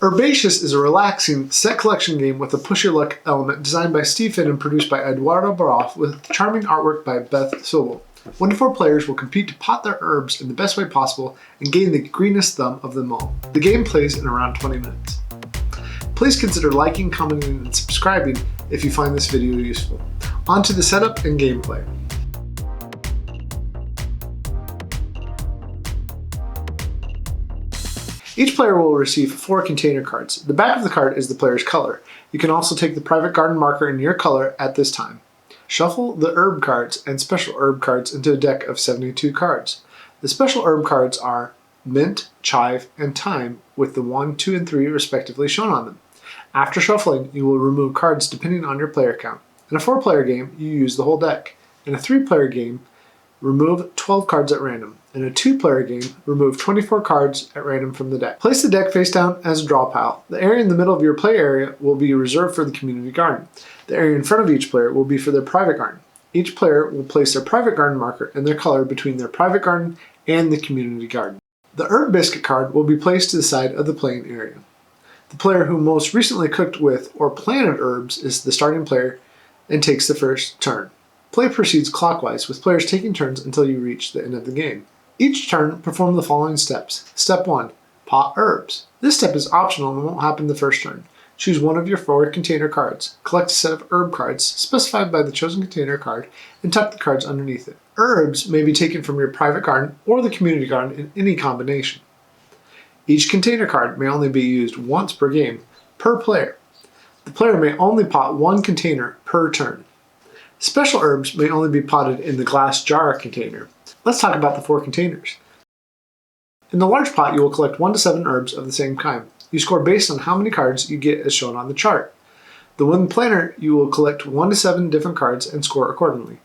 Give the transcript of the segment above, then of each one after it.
Herbaceous is a relaxing set collection game with a push your luck element designed by Steve Finn and produced by Eduardo Baraf with charming artwork by Beth Sobel. 1 to 4 players will compete to pot their herbs in the best way possible and gain the greenest thumb of them all. The game plays in around 20 minutes. Please consider liking, commenting, and subscribing if you find this video useful. On to the setup and gameplay. Each player will receive 4 container cards. The back of the card is the player's color. You can also take the private garden marker in your color at this time. Shuffle the herb cards and special herb cards into a deck of 72 cards. The special herb cards are mint, chive, and thyme with the 1, 2, and 3 respectively shown on them. After shuffling, you will remove cards depending on your player count. In a 4-player game, you use the whole deck. In a 3-player game, remove 12 cards at random. In a 2-player game, remove 24 cards at random from the deck. Place the deck face down as a draw pile. The area in the middle of your play area will be reserved for the community garden. The area in front of each player will be for their private garden. Each player will place their private garden marker and their color between their private garden and the community garden. The herb biscuit card will be placed to the side of the playing area. The player who most recently cooked with or planted herbs is the starting player and takes the first turn. Play proceeds clockwise, with players taking turns until you reach the end of the game. Each turn, perform the following steps. Step 1. Pot herbs. This step is optional and won't happen the first turn. Choose one of your 4 container cards. Collect a set of herb cards specified by the chosen container card and tuck the cards underneath it. Herbs may be taken from your private garden or the community garden in any combination. Each container card may only be used once per game, per player. The player may only pot 1 container per turn. Special herbs may only be potted in the glass jar container. Let's talk about the 4 containers. In the large pot, you will collect 1 to 7 herbs of the same kind. You score based on how many cards you get as shown on the chart. The wooden planter, you will collect 1 to 7 different cards and score accordingly.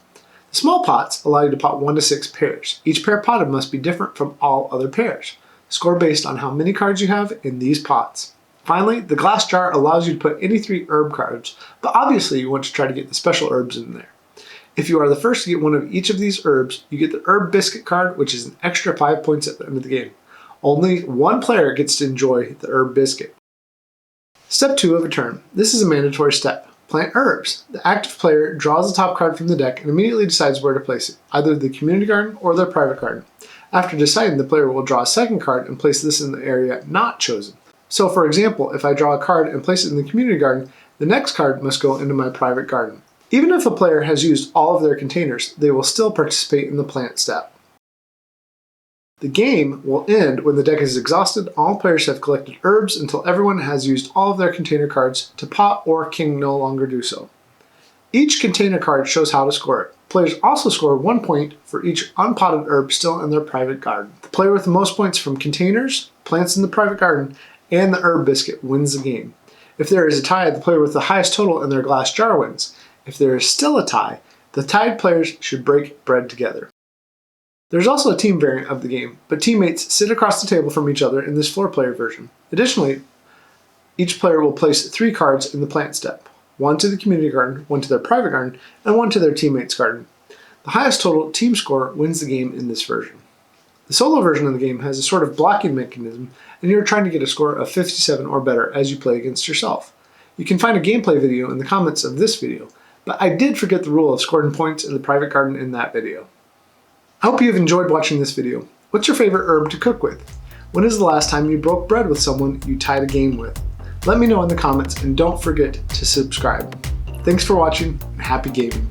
The small pots allow you to pot 1 to 6 pairs. Each pair potted must be different from all other pairs. Score based on how many cards you have in these pots. Finally, the glass jar allows you to put any 3 herb cards, but obviously you want to try to get the special herbs in there. If you are the first to get one of each of these herbs, you get the herb biscuit card, which is an extra 5 points at the end of the game. Only 1 player gets to enjoy the herb biscuit. Step 2 of a turn. This is a mandatory step. Plant herbs. The active player draws the top card from the deck and immediately decides where to place it, either the community garden or their private garden. After deciding, the player will draw a second card and place this in the area not chosen. So for example, if I draw a card and place it in the community garden, the next card must go into my private garden. Even if a player has used all of their containers, they will still participate in the plant step. The game will end when the deck is exhausted. All players have collected herbs until everyone has used all of their container cards to pot or can no longer do so. Each container card shows how to score it. Players also score 1 point for each unpotted herb still in their private garden. The player with the most points from containers, plants in the private garden, and the herb biscuit wins the game. If there is a tie, the player with the highest total in their glass jar wins. If there is still a tie, the tied players should break bread together. There's also a team variant of the game, but teammates sit across the table from each other in this 4-player version. Additionally, each player will place 3 cards in the plant step. 1 to the community garden, 1 to their private garden, and 1 to their teammate's garden. The highest total team score wins the game in this version. The solo version of the game has a sort of blocking mechanism, and you're trying to get a score of 57 or better as you play against yourself. You can find a gameplay video in the comments of this video, but I did forget the rule of scoring points in the private garden in that video. I hope you've enjoyed watching this video. What's your favorite herb to cook with? When is the last time you broke bread with someone you tied a game with? Let me know in the comments, and don't forget to subscribe. Thanks for watching, and happy gaming.